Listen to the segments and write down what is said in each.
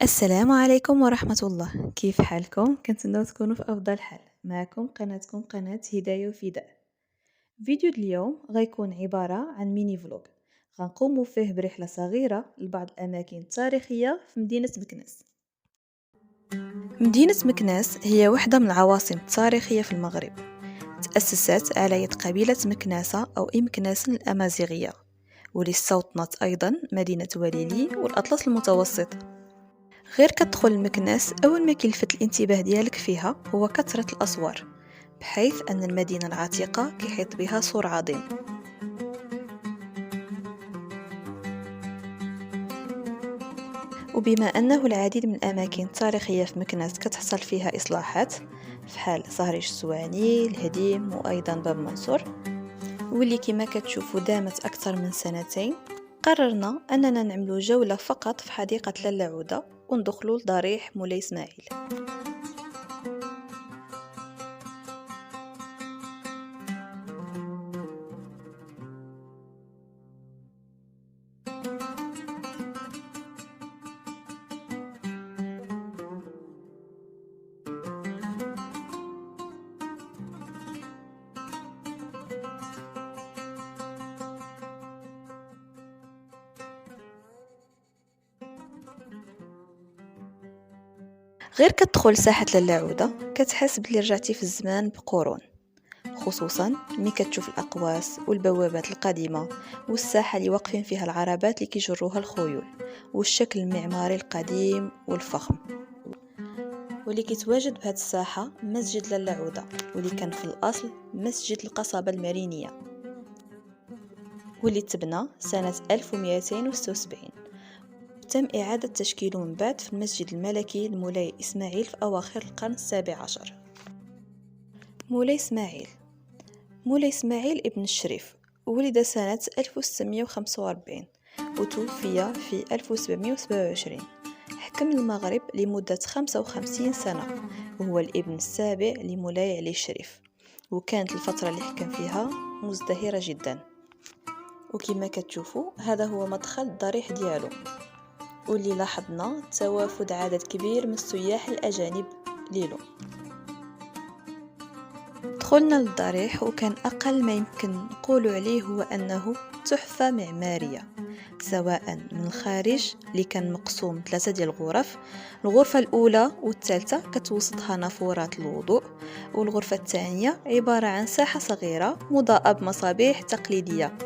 السلام عليكم ورحمة الله، كيف حالكم؟ كنتمنى تكونوا في أفضل حال. معكم قناتكم قناة هداية وفداء. فيديو اليوم غيكون عبارة عن ميني فلوج، غنقوموا فيه برحلة صغيرة لبعض الأماكن التاريخية في مدينة مكناس. مدينة مكناس هي واحدة من العواصم التاريخية في المغرب، تأسست على يد قبيلة مكناسة أو إمكناس الأمازيغية، واللي استوطنت أيضا مدينة وليلي والأطلس المتوسط. غير كتدخل المكناس أول ما كيلفت الانتباه ديالك فيها هو كثرة الأسوار، بحيث أن المدينة العتيقة كيحيط بها سور عظيم. وبما أنه العديد من الأماكن التاريخية في مكناس كتحصل فيها إصلاحات، فحال صهريج السواني، الهديم وأيضا باب منصور، واللي كما كتشوفوا دامت أكثر من سنتين، قررنا أننا نعملو جولة فقط في حديقة لاله عودة وندخلوا لضريح مولاي إسماعيل. غير كتدخل ساحة لاله عودة كتحس بلي رجعتي في الزمان بقرون، خصوصا ملي كتشوف الأقواس والبوابات القديمة والساحة اللي واقفين فيها العربات اللي كيجروها الخيول، والشكل المعماري القديم والفخم. واللي كيتواجد بهاد الساحة مسجد لاله عودة، واللي كان في الأصل مسجد القصبة المرينية، واللي تبنى سنة 1276. تم إعادة تشكيله من بعد في المسجد الملكي لمولاي إسماعيل في أواخر القرن السابع عشر. مولاي إسماعيل ابن الشريف ولد سنة 1645 وتوفي في 1727. حكم المغرب لمدة 55 سنة، وهو الابن السابع لمولاي علي الشريف، وكانت الفترة اللي حكم فيها مزدهرة جدا. وكما كتشوفوا هذا هو مدخل الضريح ديالو، واللي لاحظنا توافد عدد كبير من السياح الأجانب ليلو. دخلنا للضريح وكان أقل ما يمكن نقولوا عليه هو أنه تحفة معمارية، سواء من الخارج اللي كان مقسوم 3 ديال الغرف. الغرفة الأولى والثالثة كتوسطها نافورات الوضوء، والغرفة الثانية عبارة عن ساحة صغيرة مضاءة بمصابيح تقليدية.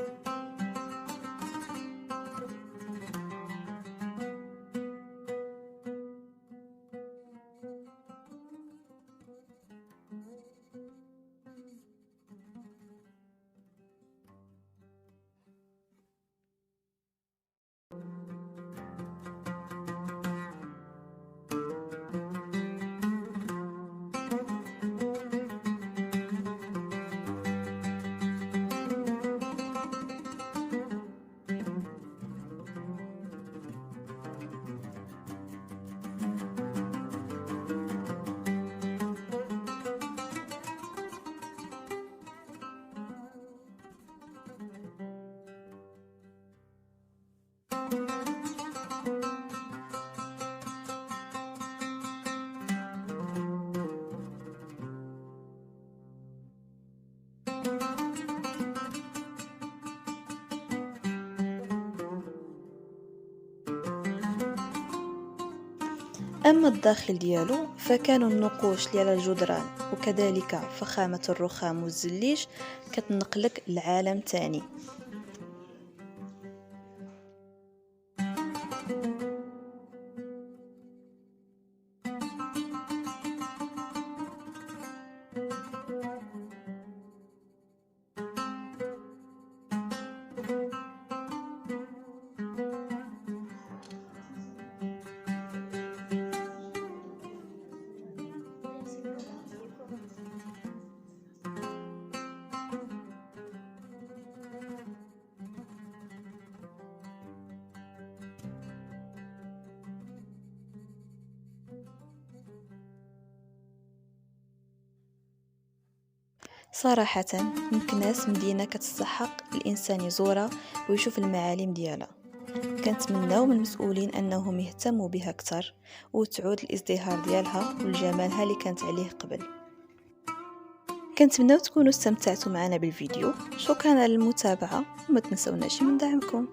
أما الداخل ديالو فكانوا النقوش اللي على الجدران وكذلك فخامة الرخام والزليج كتنقلك لعالم تاني. صراحة مكناس مدينة كتستحق الإنسان يزورها ويشوف المعالم ديالها. كنتمناو من المسؤولين انهم يهتموا بها اكثر وتعود الازدهار ديالها والجمالها اللي كانت عليه قبل. كنتمناو تكونوا استمتعتوا معنا بالفيديو. شكرا على المتابعة وما تنسوناش من دعمكم.